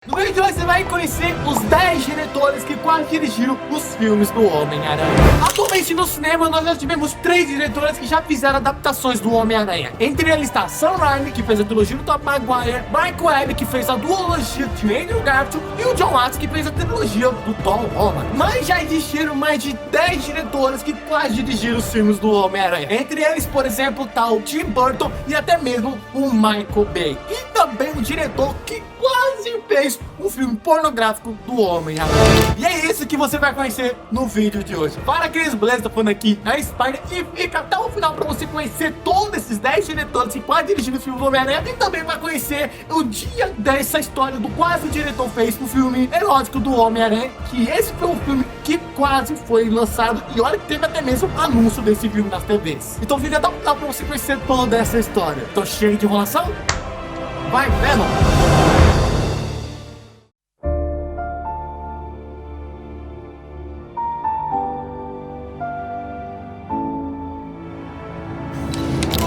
No vídeo de hoje você vai conhecer os 10 diretores que quase dirigiram os filmes do Homem-Aranha. Atualmente no cinema nós já tivemos 3 diretores que já fizeram adaptações do Homem-Aranha. Entre eles está Sam Raimi, que fez a trilogia do Tobey Maguire, Mike Webb, que fez a duologia de Andrew Garfield, e o John Watts, que fez a trilogia do Tom Holland. Mas já existiram mais de 10 diretores que quase dirigiram os filmes do Homem-Aranha. Entre eles, por exemplo, está o Tim Burton e até mesmo o Michael Bay. E também um diretor que quase fez um filme pornográfico do Homem-Aranha. E é isso que você vai conhecer no vídeo de hoje. Fala, Cris, beleza? Tô falando aqui na Spider e fica até o final pra você conhecer todos esses 10 diretores que quase dirigiram o filme do Homem-Aranha e também vai conhecer o dia dessa história do quase o diretor fez o filme erótico do Homem-Aranha, que esse foi um filme que quase foi lançado e olha que teve até mesmo anúncio desse filme nas TVs. Então fica até o final pra você conhecer toda essa história. Tô cheio de enrolação? Vai, Venom!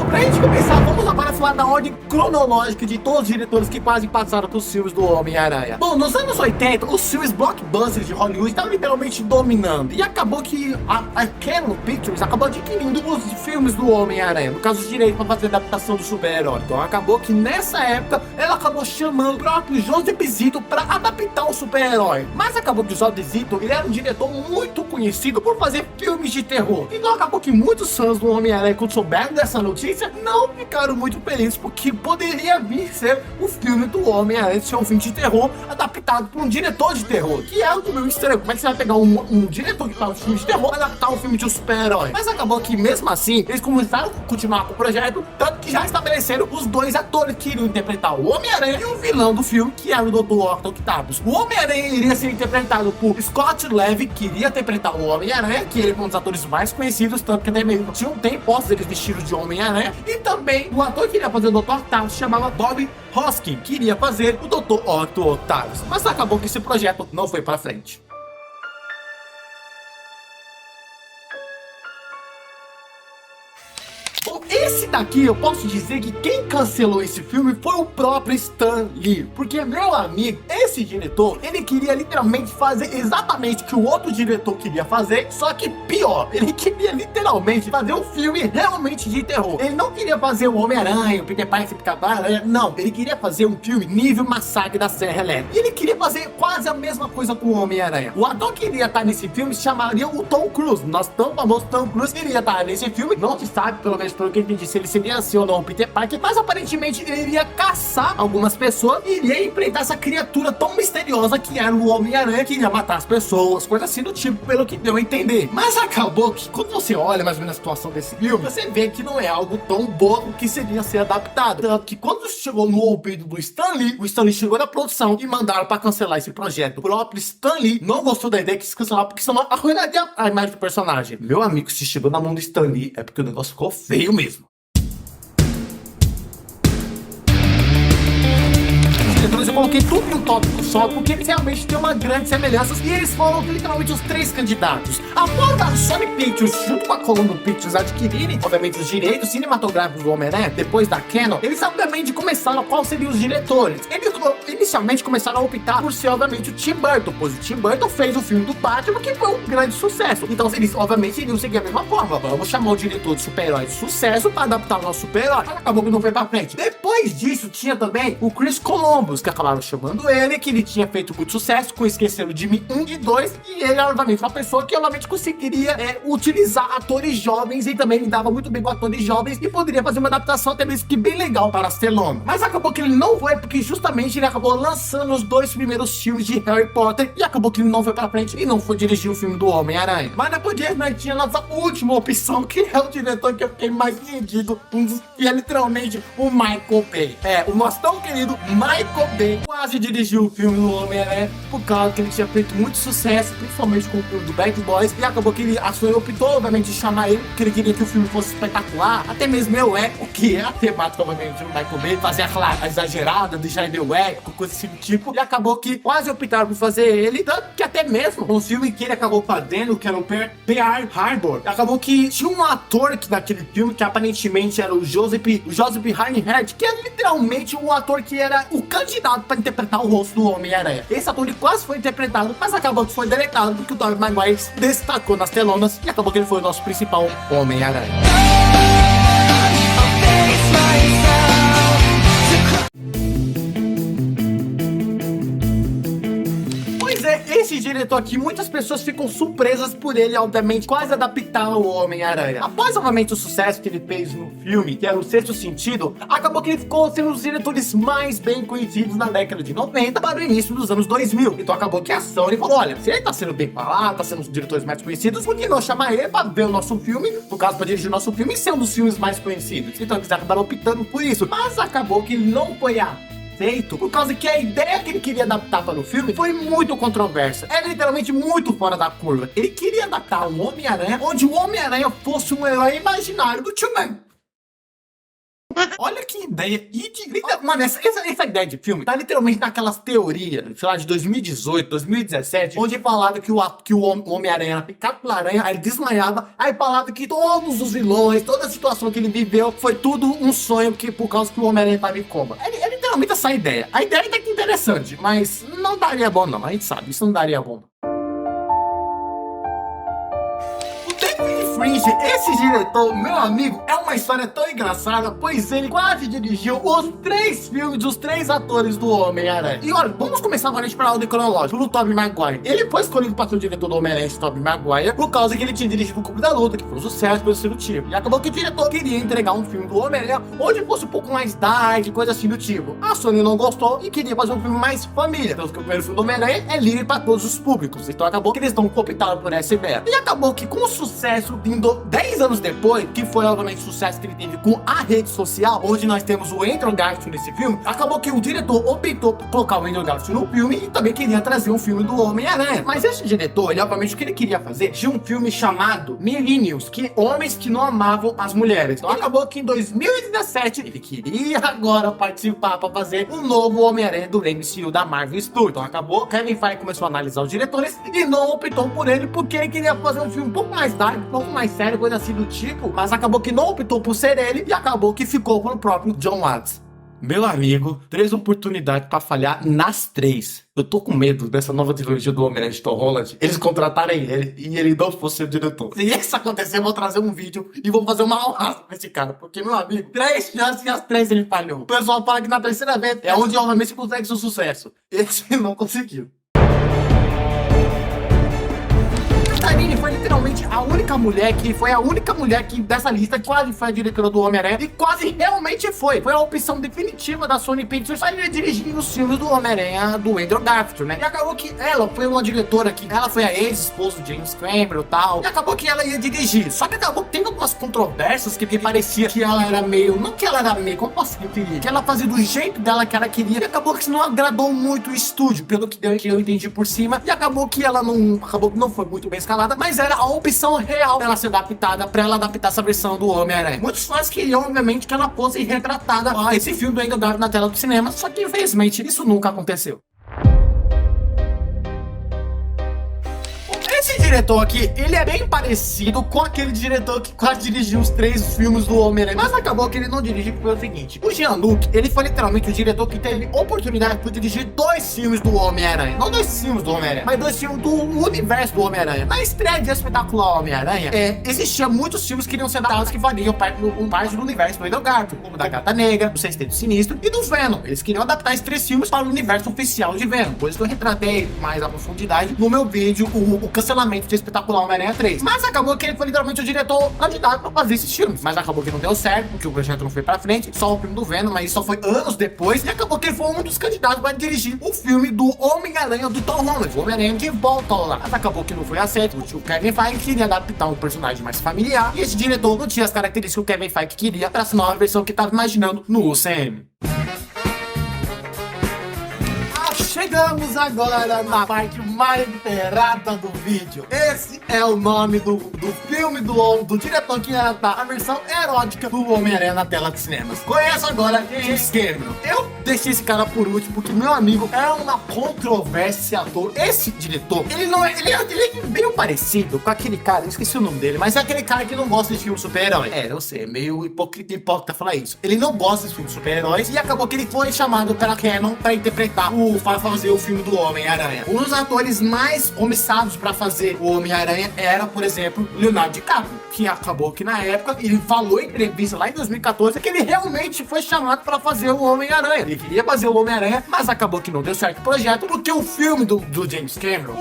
Pra gente começar, vamos agora falar da ordem cronológica de todos os diretores que quase passaram pelos filmes do Homem-Aranha. Bom, nos anos 80, os filmes blockbusters de Hollywood estavam literalmente dominando. E acabou que a Canon Pictures acabou adquirindo os filmes do Homem-Aranha, no caso os direitos para fazer adaptação do super-herói. Então acabou que nessa época, ela acabou chamando o próprio Joseph Zito para adaptar o super-herói. Mas acabou que o Joseph Zito, ele era um diretor muito conhecido por fazer filmes de terror. Então acabou que muitos fãs do Homem-Aranha, quando souberam dessa notícia, não ficaram muito felizes, porque poderia vir ser o filme do Homem-Aranha, ser um filme de terror adaptado por um diretor de terror, que é algo meio estranho. Como é que você vai pegar um diretor que faz um filme de terror e adaptar um filme de um super-herói? Mas acabou que mesmo assim, eles começaram a continuar com o projeto, tanto que já estabeleceram os 2 atores que iriam interpretar o Homem-Aranha e o vilão do filme, que era o Dr. Octopus. O Homem-Aranha iria ser interpretado por Scott Levy, que iria interpretar o Homem-Aranha, que ele é um dos atores mais conhecidos, tanto que até mesmo tinha um tempo eles vestidos de Homem-Aranha. E também o ator que iria fazer o Dr. Octavius se chamava Bob Hoskins, que iria fazer o Dr. Otto Octavius. Mas acabou que esse projeto não foi pra frente. Bom, esse daqui eu posso dizer que quem cancelou esse filme foi o próprio Stan Lee. Porque, meu amigo, esse diretor, ele queria literalmente fazer exatamente o que o outro diretor queria fazer, só que pior. Ele queria literalmente fazer um filme realmente de terror. Ele não queria fazer o Homem-Aranha, o Peter Parker, não. Ele queria fazer um filme nível Massacre da Serra Elétrica. E ele queria fazer quase a mesma coisa com o Homem-Aranha. O ator que iria estar nesse filme se chamaria o Tom Cruise. Nosso tão famoso Tom Cruise iria estar nesse filme. Não se sabe, pelo menos pelo que eu entendi, se ele seria assim ou não o Peter Parker, mas aparentemente ele iria caçar algumas pessoas e iria enfrentar essa criatura tão misteriosa que era o Homem-Aranha, que iria matar as pessoas, coisa assim do tipo, pelo que deu a entender. Mas acabou que quando você olha mais ou menos a situação desse filme, você vê que não é algo tão bom que seria ser adaptado. Tanto que quando chegou no ouvido do Stan Lee, o Stan Lee chegou na produção e mandaram para cancelar esse projeto. O próprio Stan Lee não gostou da ideia que se cancelar, porque senão arruinaria a imagem do personagem. Meu amigo, se chegou na mão do Stan Lee, é porque o negócio ficou feio mesmo. Eu coloquei tudo em um tópico só, porque eles realmente têm uma grande semelhança e eles foram literalmente os 3 candidatos. Após a Sony Pictures, junto com a Columbia Pictures, adquirirem, obviamente, os direitos cinematográficos do Homem-Aranha, depois da Canon, eles obviamente começaram quais seriam os diretores. Eles inicialmente começaram a optar por ser, obviamente, o Tim Burton, pois o Tim Burton fez o filme do Batman, que foi um grande sucesso. Então, eles, obviamente, iriam seguir a mesma forma. Vamos chamar o diretor de super-herói de sucesso para adaptar o nosso super-herói. Acabou que não foi pra frente. Depois disso, tinha também o Chris Columbus, que acabaram chamando ele, que ele tinha feito muito sucesso com Esqueceram de Mim 1 e 2, e ele era, obviamente, uma pessoa que, obviamente, conseguiria utilizar atores jovens e também lidava muito bem com atores jovens e poderia fazer uma adaptação até mesmo que bem legal para as telonas. Mas acabou que ele não foi, porque justamente ele acabou lançando os 2 primeiros filmes de Harry Potter e acabou que ele não foi pra frente e não foi dirigir o filme do Homem-Aranha. Mas depois disso, nós tinha a nossa última opção, que é o diretor que eu fiquei mais vendido, que é literalmente o Michael Bay. O nosso tão querido Michael Bay quase dirigiu o filme do Homem-Aranha por causa que ele tinha feito muito sucesso, principalmente com o filme do Bad Boys, e acabou que ele optou, obviamente, de chamar ele, porque ele queria que o filme fosse espetacular, até mesmo eu o que é a temática, obviamente, do Michael Bay, fazer a exagerada, deixar ele com coisa assim do tipo, e acabou que quase optaram por fazer ele, tanto que até mesmo o filme que ele acabou fazendo, que era o Pearl Harbor, acabou que tinha um ator que naquele filme, que aparentemente era o Joseph Reinhardt, que é literalmente um ator que era o candidato cogitado pra interpretar o rosto do Homem-Aranha. Esse ator ele quase foi interpretado, mas acabou que foi deletado porque o Tobey Maguire se destacou nas telonas e acabou que ele foi o nosso principal Homem-Aranha. Esse diretor aqui, muitas pessoas ficam surpresas por ele, obviamente, quase adaptar o Homem-Aranha. Após, obviamente, o sucesso que ele fez no filme, que era o Sexto Sentido, acabou que ele ficou sendo um dos diretores mais bem conhecidos na década de 90 para o início dos anos 2000. Então acabou que a Sony falou, olha, se ele tá sendo bem falado, tá sendo um dos diretores mais conhecidos, por que não chamar ele para ver o nosso filme, no caso, para dirigir o nosso filme e ser um dos filmes mais conhecidos? Então eles acabaram optando por isso. Mas acabou que não foi feito, por causa que a ideia que ele queria adaptar para o filme foi muito controversa. É literalmente muito fora da curva. Ele queria adaptar um Homem-Aranha onde o Homem-Aranha fosse um herói imaginário do Tio Ben. Olha que ideia mano, essa ideia de filme tá literalmente naquelas teorias, sei lá, de 2018, 2017, onde falava que o Homem-Aranha era picado pela aranha, aí ele desmaiava, aí falava que todos os vilões, toda a situação que ele viveu foi tudo um sonho, porque por causa que o Homem-Aranha tava em coma. É literalmente essa ideia. A ideia até que interessante, mas não daria bom não, a gente sabe, isso não daria bom. Fringe, esse diretor, meu amigo, é uma história tão engraçada, pois ele quase dirigiu os 3 filmes dos 3 atores do Homem-Aranha. E olha, vamos começar agora pela ordem cronológica, pelo Tobey Maguire. Ele foi escolhido para ser o diretor do Homem-Aranha, Tobey Maguire, por causa que ele tinha dirigido o Clube da Luta, que foi um sucesso pelo do tipo. E acabou que o diretor queria entregar um filme do Homem-Aranha onde fosse um pouco mais dark, coisa assim do tipo. A Sony não gostou e queria fazer um filme mais família, tanto que o primeiro filme do Homem-Aranha é livre para todos os públicos. Então acabou que eles não optaram por essa ideia. E acabou que com o sucesso vindo 10 anos depois, que foi obviamente o sucesso que ele teve com a rede social, onde nós temos o Andrew Garfield nesse filme, acabou que o diretor optou por colocar o Andrew Garfield no filme e também queria trazer um filme do Homem-Aranha. Mas esse diretor, ele obviamente o que ele queria fazer de um filme chamado Millennials, que homens que não amavam as mulheres. Então acabou que em 2017 ele queria agora participar para fazer um novo Homem-Aranha do MCU da Marvel Studios. Então acabou, Kevin Feige começou a analisar os diretores e não optou por ele porque ele queria fazer um filme um pouco mais dark, um pouco mais sério, coisa assim do tipo, mas acabou que não optou por ser ele e acabou que ficou pro próprio John Watts. Meu amigo, 3 oportunidades pra falhar nas 3. Eu tô com medo dessa nova trilogia do Homem-Aranha de Tom Holland, eles contratarem ele e ele não fosse o diretor. Se isso acontecer, eu vou trazer um vídeo e vou fazer uma honra pra esse cara, porque, meu amigo, 3 chances e as 3 ele falhou. O pessoal fala que na terceira vez é onde obviamente consegue seu sucesso. Esse não conseguiu. Karine foi literalmente a única mulher que dessa lista quase foi a diretora do Homem-Aranha e quase realmente foi a opção definitiva da Sony Pictures para ele dirigir os filmes do Homem-Aranha do Andrew Garfield, né? E acabou que ela foi uma diretora que ela foi a ex-esposa de James Cameron e tal, e acabou que ela ia dirigir, só que acabou tendo algumas controvérsias que parecia que ela era meio, não que ela era meio, como posso referir, que ela fazia do jeito dela que ela queria, e acabou que isso não agradou muito o estúdio, pelo que eu entendi por cima, e acabou que não foi muito bem escalada, mas era a opção real dela ser adaptada, pra ela adaptar essa versão do Homem-Aranha. Muitos fãs queriam, obviamente, que ela fosse retratada esse filme do Andrew Garfield na tela do cinema, só que infelizmente isso nunca aconteceu. Esse diretor aqui, ele é bem parecido com aquele diretor que quase dirigiu os 3 filmes do Homem-Aranha, mas acabou que ele não dirigiu pelo seguinte: o Jean-Luc, ele foi literalmente o diretor que teve oportunidade de dirigir 2 filmes do Homem-Aranha, não 2 filmes do Homem-Aranha, mas 2 filmes do universo do Homem-Aranha. Na estreia de Espetacular Homem-Aranha, existia muitos filmes que iriam ser dados que fariam parte do universo do Andrew Garfield, como da Gata Negra, do Sexteto Sinistro e do Venom. Eles queriam adaptar esses 3 filmes para o universo oficial de Venom, coisa que eu retratei mais à profundidade no meu vídeo, o cancelamento de Espetacular Homem-Aranha 3. Mas acabou que ele foi literalmente o diretor candidato pra fazer esses filmes. Mas acabou que não deu certo, porque o projeto não foi pra frente, só o filme do Venom, mas isso só foi anos depois. E acabou que ele foi um dos candidatos para dirigir o filme do Homem-Aranha do Tom Holland, o Homem-Aranha de volta lá. Mas acabou que não foi aceito. O Kevin Feige queria adaptar um personagem mais familiar, e esse diretor não tinha as características que o Kevin Feige queria pra essa nova versão que tava imaginando no UCM. chegamos agora na parte mais esperada do vídeo. Esse é o nome do filme do diretor que ia adaptar a versão erótica do Homem-Aranha na tela de cinemas. Conheço agora James Cameron. Eu deixei esse cara por último porque meu amigo é uma controvérsia ator. Esse diretor, ele é meio parecido com aquele cara, eu esqueci o nome dele, mas é aquele cara que não gosta de filme super-herói. Eu sei, é meio hipócrita falar isso. Ele não gosta de filmes super-heróis e acabou que ele foi chamado pela Canon pra interpretar para fazer o filme do Homem-Aranha. Um dos atores mais comissados pra fazer o Homem-Aranha era, por exemplo, Leonardo DiCaprio, que acabou que na época ele falou em entrevista lá em 2014 que ele realmente foi chamado pra fazer o Homem-Aranha. Ele queria fazer o Homem-Aranha, mas acabou que não deu certo o projeto, porque o filme do James Cameron,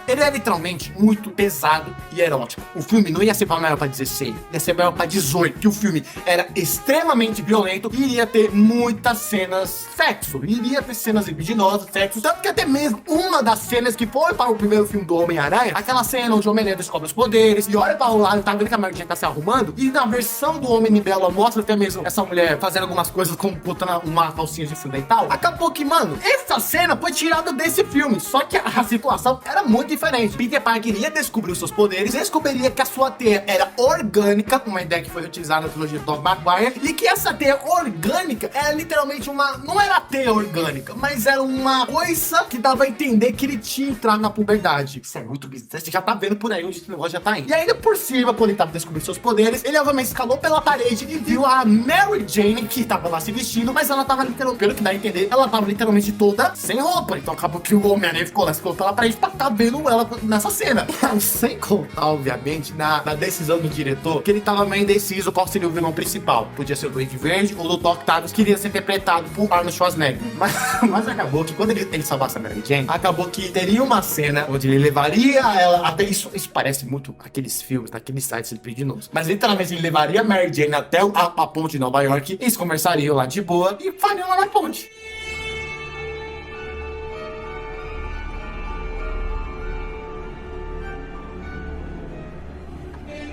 ele é literalmente muito pesado e erótico. O filme não ia ser maior pra 16, ia ser maior pra 18, que o filme era extremamente violento e iria ter muitas cenas sexo, iria ter cenas libidinosas, sexo, tanto que até mesmo uma das cenas que foi para o primeiro filme do Homem-Aranha, aquela cena onde o Homem-Aranha descobre os poderes e olha para o lado, tá vendo que a Mary Jane tá se arrumando, e na versão do Homem-Libela mostra até mesmo essa mulher fazendo algumas coisas como botando uma calcinha de fio dental. Acabou que, mano, essa cena foi tirada desse filme, só que a situação era muito diferente. Peter Parker iria descobrir os seus poderes, descobriria que a sua teia era orgânica, uma ideia que foi utilizada na trilogia do Tobey Maguire, e que essa teia orgânica era literalmente não era teia orgânica, mas era uma coisa que dava a entender que ele tinha entrado na puberdade. Isso é muito bizarro, você já tá vendo por aí onde esse negócio já tá indo. E ainda por cima, quando ele tava descobrindo seus poderes, ele obviamente escalou pela parede e viu a Mary Jane, que tava lá se vestindo, mas ela tava literalmente, pelo que dá a entender, ela tava literalmente toda sem roupa. Então acabou que o Homem-Aranha ficou lá, escalou pela parede pra tá vendo ela nessa cena. Sem contar, obviamente, na decisão do diretor, que ele tava meio indeciso qual seria o vilão principal. Podia ser o Duende Verde ou o Dr. Octavius, que iria ser interpretado por Arnold Schwarzenegger. Mas acabou que quando ele salvasse a Mary Jane, acabou que teria uma cena onde ele levaria ela, até isso parece muito aqueles filmes, naqueles sites libidinosos, mas literalmente ele levaria a Mary Jane até a ponte de Nova York, eles conversariam lá de boa e fariam lá na ponte.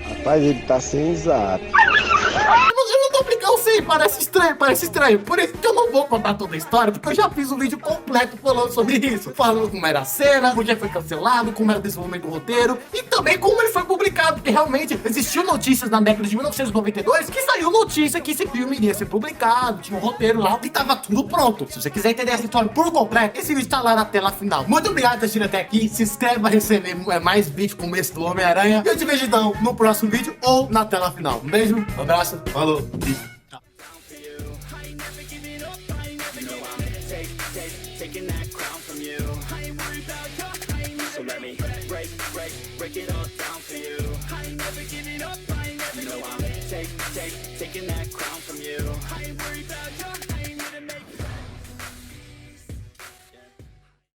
Rapaz, ele tá sem exato. Eu não tô brincando, sim, parece estranho. Por isso que eu não vou contar toda a história, porque eu já fiz um vídeo completo falando sobre isso. Falando como era a cena, por que foi cancelado, como era o desenvolvimento do roteiro e também como ele foi publicado, porque realmente existiu notícias na década de 1992 que saiu notícia que esse filme iria ser publicado, tinha um roteiro lá e tava tudo pronto. Se você quiser entender essa história por completo, esse vídeo tá lá na tela final. Muito obrigado por assistir até aqui, se inscreve pra receber mais vídeos como esse do Homem-Aranha e eu te vejo então no próximo vídeo ou na tela final. Um beijo, um abraço, falou! Taking that crown from you. I ain't worried about your pain. So let me break it all down for you. I ain't never giving up. I ain't never, you know I'm taking that crown from you. I ain't worried